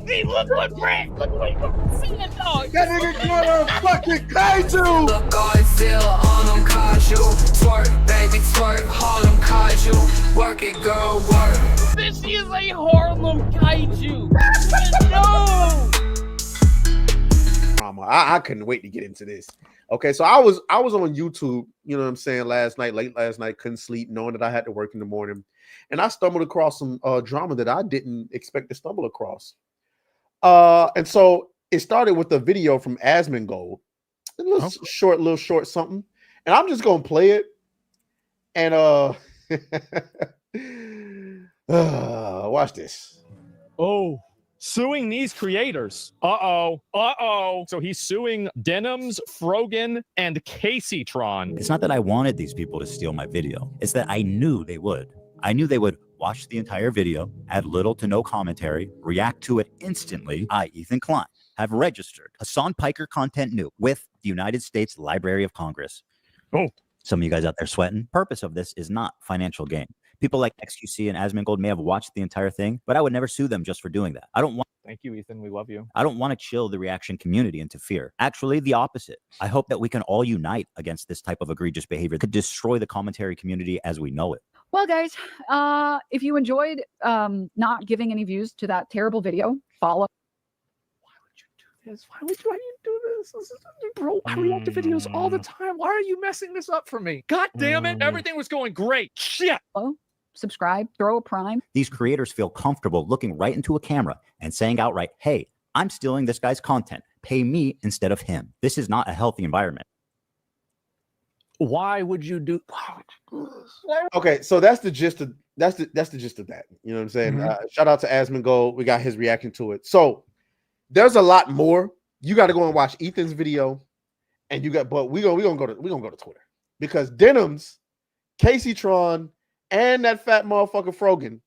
crazy. Look what seeing, dog. That nigga got a fucking kaiju. Look, Godzilla on them kaiju. Twerk, baby, twerk, Harlem kaiju. Work it, girl, work. This is a Harlem kaiju. No. I couldn't wait to get into this. Okay, so I was on YouTube, you know what I'm saying, late last night, couldn't sleep, knowing that I had to work in the morning. And I stumbled across some drama that I didn't expect to stumble across. And so it started with a video from Asmongold, a little short something. And I'm just gonna play it. And watch this. Oh, suing these creators. Uh-oh. So he's suing Denims, Frogan, and Caseytron. It's not that I wanted these people to steal my video. It's that I knew they would. I knew they would watch the entire video, add little to no commentary, react to it instantly. I, Ethan Klein, have registered Hasan Piker content new with the United States Library of Congress. Oh. Some of you guys out there sweating. Purpose of this is not financial gain. People like XQC and Asmongold may have watched the entire thing, but I would never sue them just for doing that. I don't want. Thank you, Ethan. We love you. I don't want to chill the reaction community into fear. Actually, the opposite. I hope that we can all unite against this type of egregious behavior that could destroy the commentary community as we know it. Well, guys, if you enjoyed not giving any views to that terrible video, follow. Why would you do this? Why would you do this? Bro, I react to videos all the time. Why are you messing this up for me? God damn it. Everything was going great. Shit. Subscribe, throw a prime. These creators feel comfortable looking right into a camera and saying outright, hey, I'm stealing this guy's content. Pay me instead of him. This is not a healthy environment. Why would you do? Okay, so that's the gist of that's the gist of that. You know what I'm saying? Shout out to Asmongold. We got his reaction to it. So there's a lot more. You got to go and watch Ethan's video, and but we're gonna go to Twitter because Denims, Caseytron, and that fat motherfucker Frogan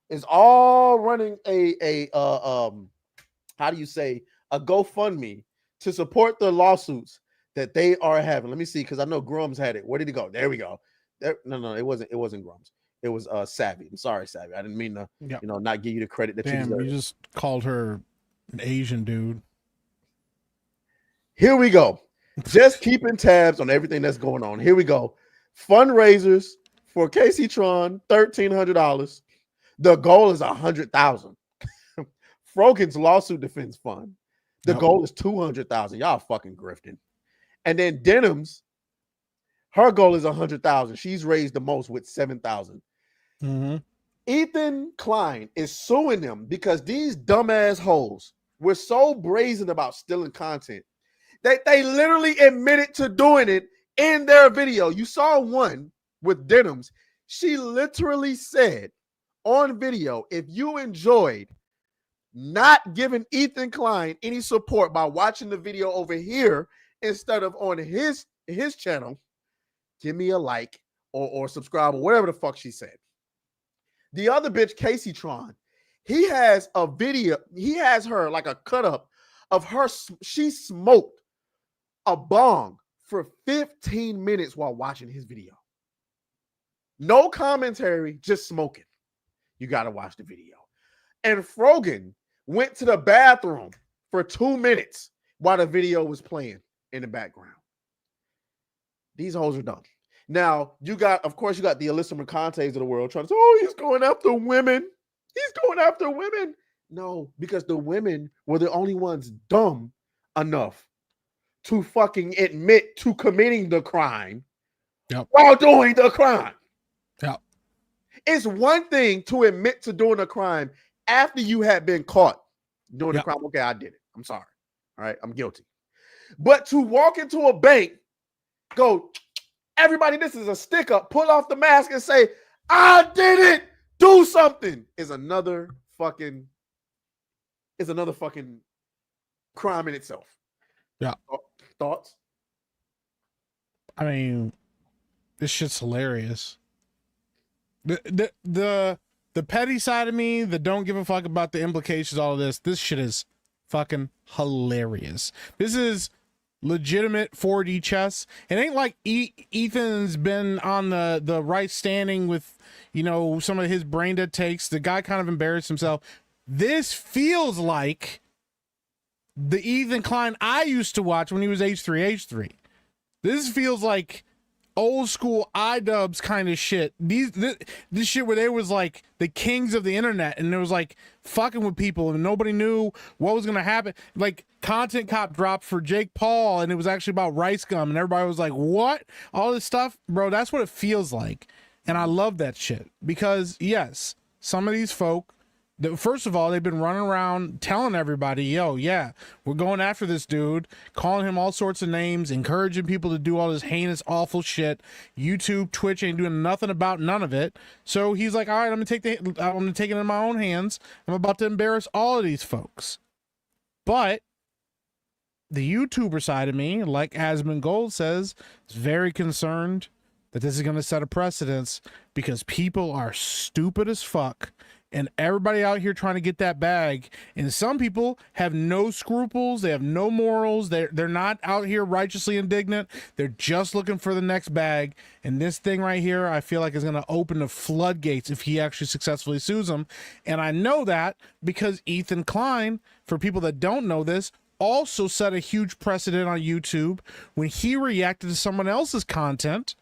is all running a how do you say, a GoFundMe to support the lawsuits that they are having. Let me see, because I know Grums had it. Where did he go? There we go. No, it wasn't Grums. It was Savvy. I'm sorry, Savvy. I didn't mean to, not give you the credit that you deserve. You just called her an Asian dude. Here we go. Just keeping tabs on everything that's going on. Here we go. Fundraisers for Caseytron, $1,300. The goal is $100,000. Frogan's lawsuit defense fund. The goal is $200,000. Y'all fucking grifting. And then Denims, her goal is $100,000. She's raised the most with $7,000. Ethan Klein is suing them because these dumbass hoes were so brazen about stealing content that they literally admitted to doing it in their video. You saw one with Denims. She literally said on video, if you enjoyed not giving Ethan Klein any support by watching the video over here instead of on his channel, give me a like or subscribe or whatever the fuck she said. The other bitch, Caseytron, he has a video. He has her like a cut up of her. She smoked a bong for 15 minutes while watching his video. No commentary, just smoking. You got to watch the video. And Frogan went to the bathroom for 2 minutes while the video was playing in the background. These hoes are dumb. Now, of course, you got the Alyssa Mercantes of the world trying to say, oh, he's going after women. He's going after women. No, because the women were the only ones dumb enough to fucking admit to committing the crime while doing the crime. It's one thing to admit to doing a crime after you had been caught doing the crime. Okay, I did it. I'm sorry. All right, I'm guilty. But to walk into a bank, go, everybody, this is a stick up, pull off the mask and say, I did it, do something, is another fucking crime in itself. Yeah. Thoughts? I mean, this shit's hilarious. The petty side of me that don't give a fuck about the implications, all of this shit is fucking hilarious. This is legitimate 4D chess. It ain't like Ethan's been on the right standing with, some of his brain dead takes. The guy kind of embarrassed himself. This feels like the Ethan Klein I used to watch when he was H3H3. This feels like old school iDubbbz kind of shit. This shit where they was like the kings of the internet and it was like fucking with people and nobody knew what was gonna happen. Like Content Cop dropped for Jake Paul and it was actually about rice gum and everybody was like, what? All this stuff, bro, that's what it feels like. And I love that shit because yes, some of these folk, first of all, they've been running around telling everybody, yo, yeah, we're going after this dude, calling him all sorts of names, encouraging people to do all this heinous, awful shit. YouTube, Twitch ain't doing nothing about none of it. So he's like, all right, I'm gonna take it in my own hands. I'm about to embarrass all of these folks. But the YouTuber side of me, like Asmund Gold says, is very concerned that this is gonna set a precedence because people are stupid as fuck. And everybody out here trying to get that bag. And some people have no scruples. They have no morals. They're not out here righteously indignant. They're just looking for the next bag. And this thing right here, I feel like is going to open the floodgates if he actually successfully sues him. And I know that because Ethan Klein, for people that don't know this, also set a huge precedent on YouTube when he reacted to someone else's content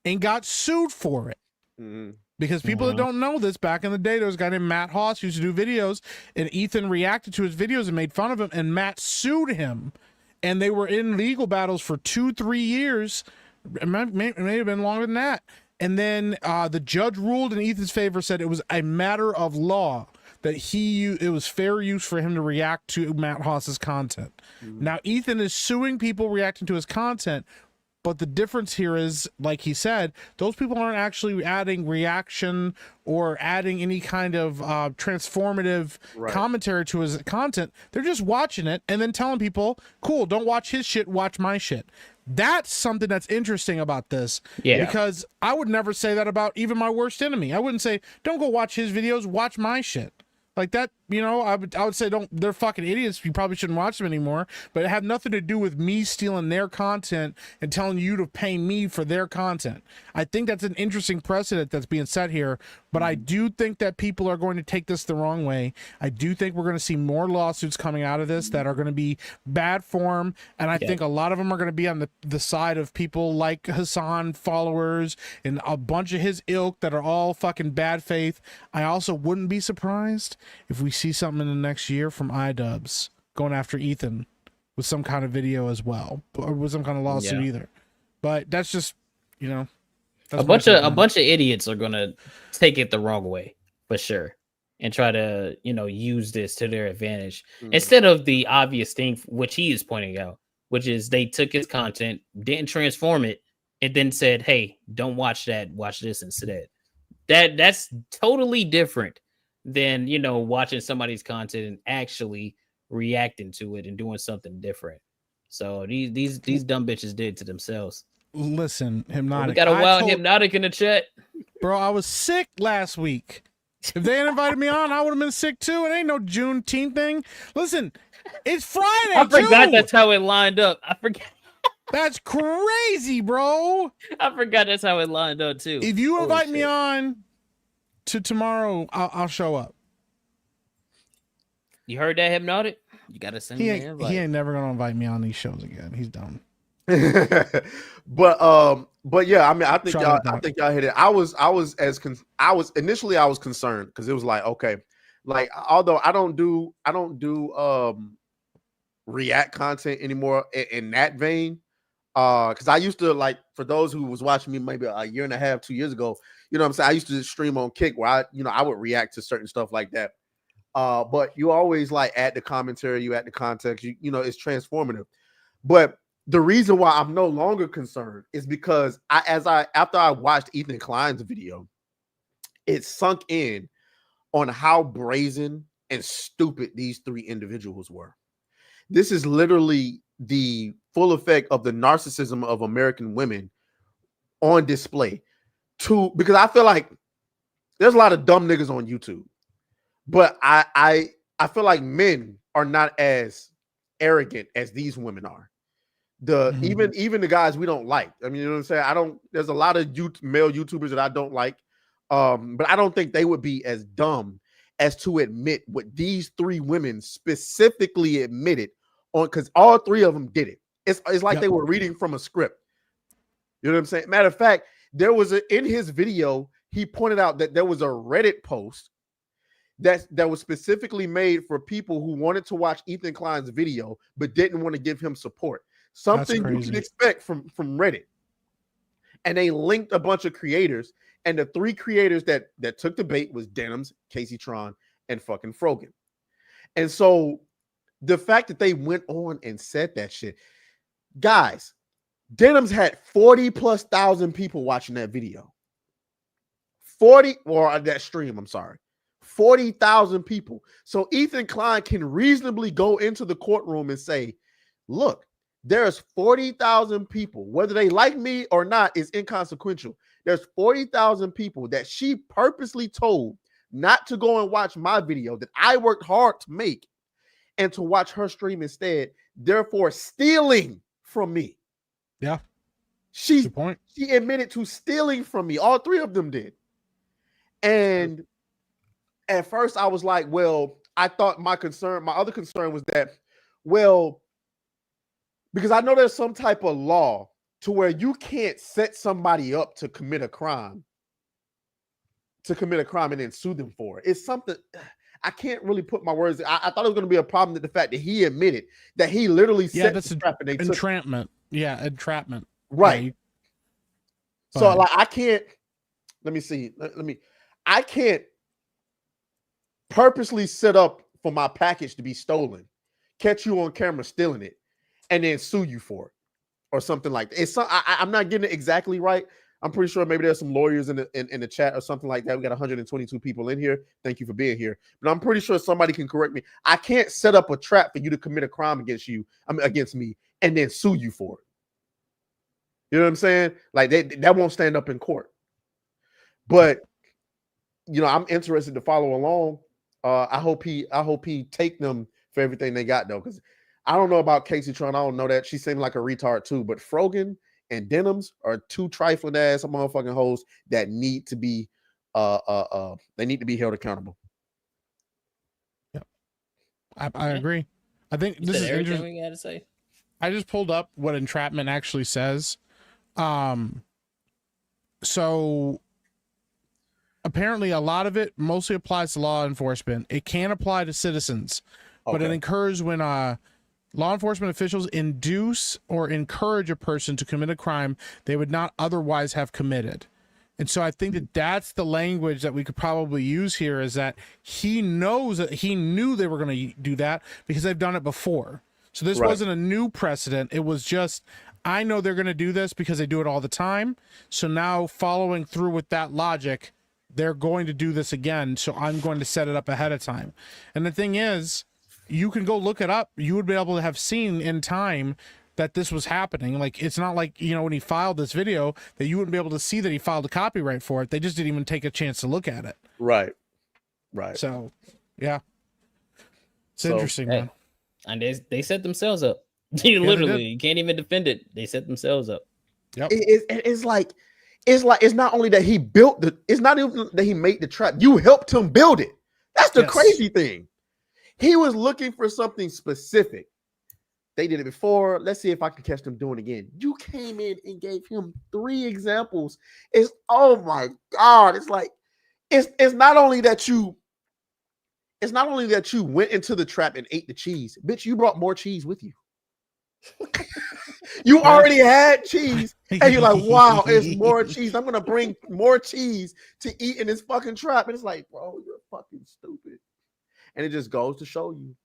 and got sued for it. Mm-hmm. Because people that don't know this, back in the day, there was a guy named Matt Haas who used to do videos, and Ethan reacted to his videos and made fun of him, and Matt sued him. And they were in legal battles for 2-3 years. It may have been longer than that. And then the judge ruled in Ethan's favor, said it was a matter of law that it was fair use for him to react to Matt Haas's content. Mm-hmm. Now, Ethan is suing people reacting to his content. But the difference here is, like he said, those people aren't actually adding reaction or adding any kind of transformative commentary to his content. They're just watching it and then telling people, cool, don't watch his shit, watch my shit. That's something that's interesting about this. Yeah. Because I would never say that about even my worst enemy. I wouldn't say, don't go watch his videos, watch my shit. Like that, you know, I would say they're fucking idiots. You probably shouldn't watch them anymore, but it had nothing to do with me stealing their content and telling you to pay me for their content. I think that's an interesting precedent that's being set here, but I do think that people are going to take this the wrong way. I do think we're going to see more lawsuits coming out of this that are going to be bad form, and I think a lot of them are going to be on the side of people like Hasan followers and a bunch of his ilk that are all fucking bad faith. I also wouldn't be surprised if we see something in the next year from iDubbbz going after Ethan with some kind of video as well, or with some kind of lawsuit either. But that's just, you know, a bunch of idiots are gonna take it the wrong way for sure and try to, you know, use this to their advantage instead of the obvious thing which he is pointing out, which is they took his content, didn't transform it, and then said, hey, don't watch that, watch this instead. That's totally different than, you know, watching somebody's content and actually reacting to it and doing something different. So these dumb bitches did to themselves. Listen, Hypnotic. We got a wild Hypnotic in the chat. Bro, I was sick last week. If they had invited me on, I would have been sick too. It ain't no Juneteenth thing. Listen, it's Friday. I forgot that's how it lined up. I forgot. That's crazy, bro. I forgot that's how it lined up too. If you invite me on to tomorrow, I'll show up. You heard that, Hypnotic? You gotta send me an invite. He ain't never gonna invite me on these shows again. He's dumb. but yeah, I mean, I think y'all hit it. I was initially concerned because it was like, okay, like although I don't do react content anymore in that vein. Because I used to, like, for those who was watching me maybe a year and a half, 2 years ago, you know what I'm saying? I used to stream on Kick where I would react to certain stuff like that. But you always like add the commentary, you add the context, you know, it's transformative. But the reason why I'm no longer concerned is because after I watched Ethan Klein's video, it sunk in on how brazen and stupid these three individuals were. This is literally the full effect of the narcissism of American women on display. Because I feel like there's a lot of dumb niggas on YouTube, but I feel like men are not as arrogant as these women are. Even the guys we don't like. I mean, you know what I'm saying? There's a lot of male YouTubers that I don't like, but I don't think they would be as dumb as to admit what these three women specifically admitted on, because all three of them did it. It's like they were reading from a script. You know what I'm saying? Matter of fact, there was in his video, he pointed out that there was a Reddit post that was specifically made for people who wanted to watch Ethan Klein's video but didn't want to give him support. Something you can expect from Reddit. And they linked a bunch of creators, and the three creators that took the bait was Denims, Casey Tron, and fucking Frogan. And so the fact that they went on and said that shit, guys, Denims had 40,000+ people watching that video. 40 or that stream, I'm sorry. 40,000 people. So Ethan Klein can reasonably go into the courtroom and say, look, there's 40,000 people, whether they like me or not is inconsequential. There's 40,000 people that she purposely told not to go and watch my video that I worked hard to make and to watch her stream instead, therefore stealing from me. Yeah. She admitted to stealing from me. All three of them did. And at first I was like, well, I thought my other concern was that, well, because I know there's some type of law to where you can't set somebody up to commit a crime and then sue them for it. It's something I can't really put my words. I thought it was going to be a problem that the fact that he admitted that he literally set the trap and they entrapment. Entrapment. Right. Yeah, so like I can't. Let me see. I can't purposely set up for my package to be stolen, catch you on camera stealing it, and then sue you for it or something like that. I'm not getting it exactly right. I'm pretty sure maybe there's some lawyers in the chat or something like that. We got 122 people in here. Thank you for being here. But I'm pretty sure somebody can correct me. I can't set up a trap for you to commit a crime against me and then sue you for it. You know what I'm saying? Like that won't stand up in court. But I'm interested to follow along. I hope he take them for everything they got though, because I don't know about Casey Tron. I don't know that. She seemed like a retard too. But Frogan and Denims are two trifling ass motherfucking hoes that need to be they need to be held accountable. Yep. I agree. I think this is everything we gotta say. I just pulled up what entrapment actually says. So apparently a lot of it mostly applies to law enforcement. It can apply to citizens, but it occurs when law enforcement officials induce or encourage a person to commit a crime they would not otherwise have committed. And so I think that that's the language that we could probably use here, is that he knows that he knew they were going to do that because they've done it before. So this wasn't a new precedent. It was just, I know they're going to do this because they do it all the time. So now following through with that logic, they're going to do this again. So I'm going to set it up ahead of time. And the thing is, you can go look it up. You would be able to have seen in time that this was happening. Like, it's not like, when he filed this video that you wouldn't be able to see that he filed a copyright for it. They just didn't even take a chance to look at it. Right. So, yeah. It's interesting, man. And they set themselves up. Literally, you can't even defend it. They set themselves up. Yep. It's not only that he built it's not even that he made the trap. You helped him build it. That's the crazy thing. He was looking for something specific. They did it before. Let's see if I can catch them doing it again. You came in and gave him 3 examples. Oh my God. It's like, it's not only that you went into the trap and ate the cheese. Bitch, you brought more cheese with you. You already had cheese. And you're like, wow, it's more cheese. I'm going to bring more cheese to eat in this fucking trap. And it's like, bro, you're fucking stupid. And it just goes to show you.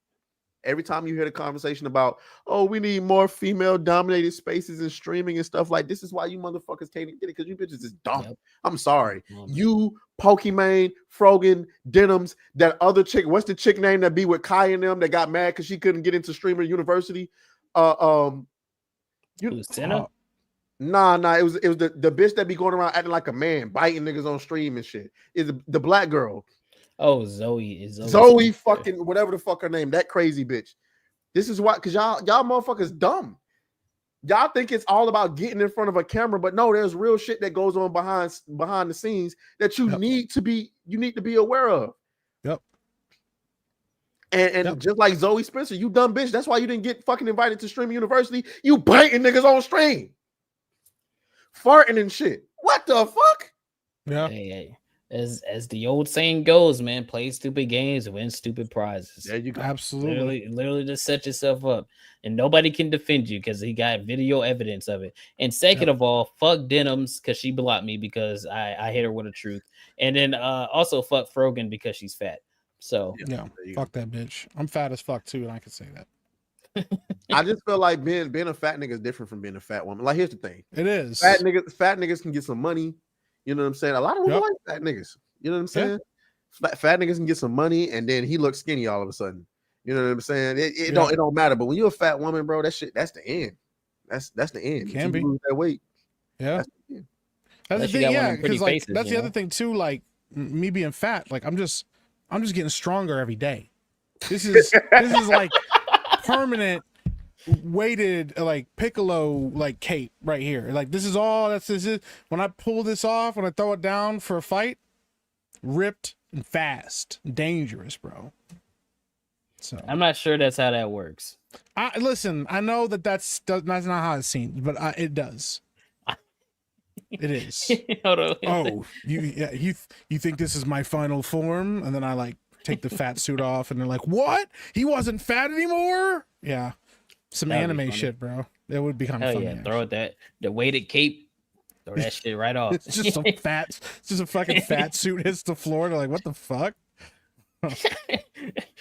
Every time you hear the conversation about, oh, we need more female-dominated spaces and streaming and stuff like this is why you motherfuckers can't get it, because you bitches is dumb. Yep. I'm sorry. You, Pokimane, Frogan, Denims, that other chick, what's the chick name that be with Kai and them that got mad because she couldn't get into Streamer University? Nah, it was the bitch that be going around acting like a man, biting niggas on stream and shit. Is the black girl. Oh, Zoe fucking whatever the fuck her name, that crazy bitch. This is why, because y'all motherfuckers dumb. Y'all think it's all about getting in front of a camera, but no, there's real shit that goes on behind the scenes that you need to be aware of. Yep. And just like Zoe Spencer, you dumb bitch. That's why you didn't get fucking invited to Stream University. You biting niggas on stream, farting and shit. What the fuck? Yeah. Hey, as the old saying goes, man, play stupid games, win stupid prizes. There you go. Absolutely. Literally just set yourself up, and nobody can defend you because he got video evidence of it. And second of all, fuck Denims because she blocked me because I hit her with the truth, and then also fuck Frogan because she's fat. So Yeah, fuck that bitch. I'm fat as fuck too, and I can say that. I just feel like being a fat nigga is different from being a fat woman. Like, here's the thing: It is. fat niggas can get some money. You know what I'm saying? A lot of women like fat niggas. You know what I'm saying? Fat niggas can get some money, and then he looks skinny all of a sudden. You know what I'm saying? It don't matter. But when you're a fat woman, bro, that's the end. That's the end. Can be. Lose that weight. Yeah. That's the Unless you thing, got one of yeah, them pretty because like faces, that's you the know? other thing too. Like me being fat, like I'm just getting stronger every day. This is like permanent weighted like piccolo like cape right here. Like this is when I pull this off, when I throw it down for a fight, ripped and fast, dangerous, bro. So I'm not sure that's how that works. listen, I know that's not how it's seen, but it does. It is. Hold on. Oh, you think this is my final form? And then I like take the fat suit off, and they're like, "What? He wasn't fat anymore?" Yeah, some That'd be anime funny. shit, bro. It would be kind of Hell funny. yeah, actually. throw it the weighted cape, throw that shit right off. It's just some fat. It's just a fucking fat suit hits the floor. They're like, "What the fuck?"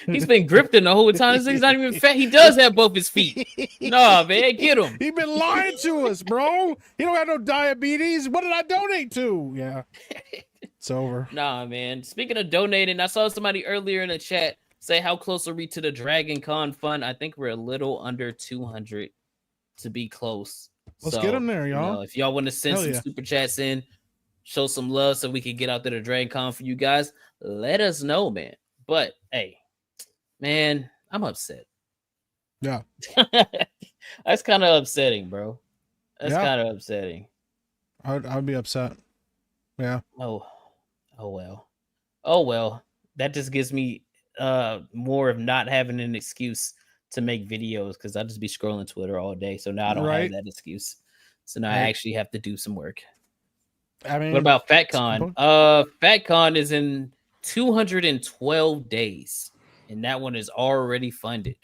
He's been grifting the whole time. This nigga's not even fat. He does have both his feet. No, man, get him. He been lying to us, bro. He don't have no diabetes. What did I donate to? Yeah, it's over. Nah, man. Speaking of donating, I saw somebody earlier in the chat say how close are we to the Dragon Con fund. I think we're a little under 200 to be close. Let's get them there, y'all. If y'all want to send Hell some yeah. super chats in, show some love so we can get out there to Dragon Con for you guys, let us know, man. But hey, man, I'm upset. Yeah. That's kind of upsetting, bro. That's Yeah. kind of upsetting. I'd be upset. Yeah. Oh well. That just gives me more of not having an excuse to make videos because I'll just be scrolling Twitter all day. So now I don't have that excuse. So now I actually have to do some work. I mean, What about FatCon? FatCon is in 212 days, and that one is already funded.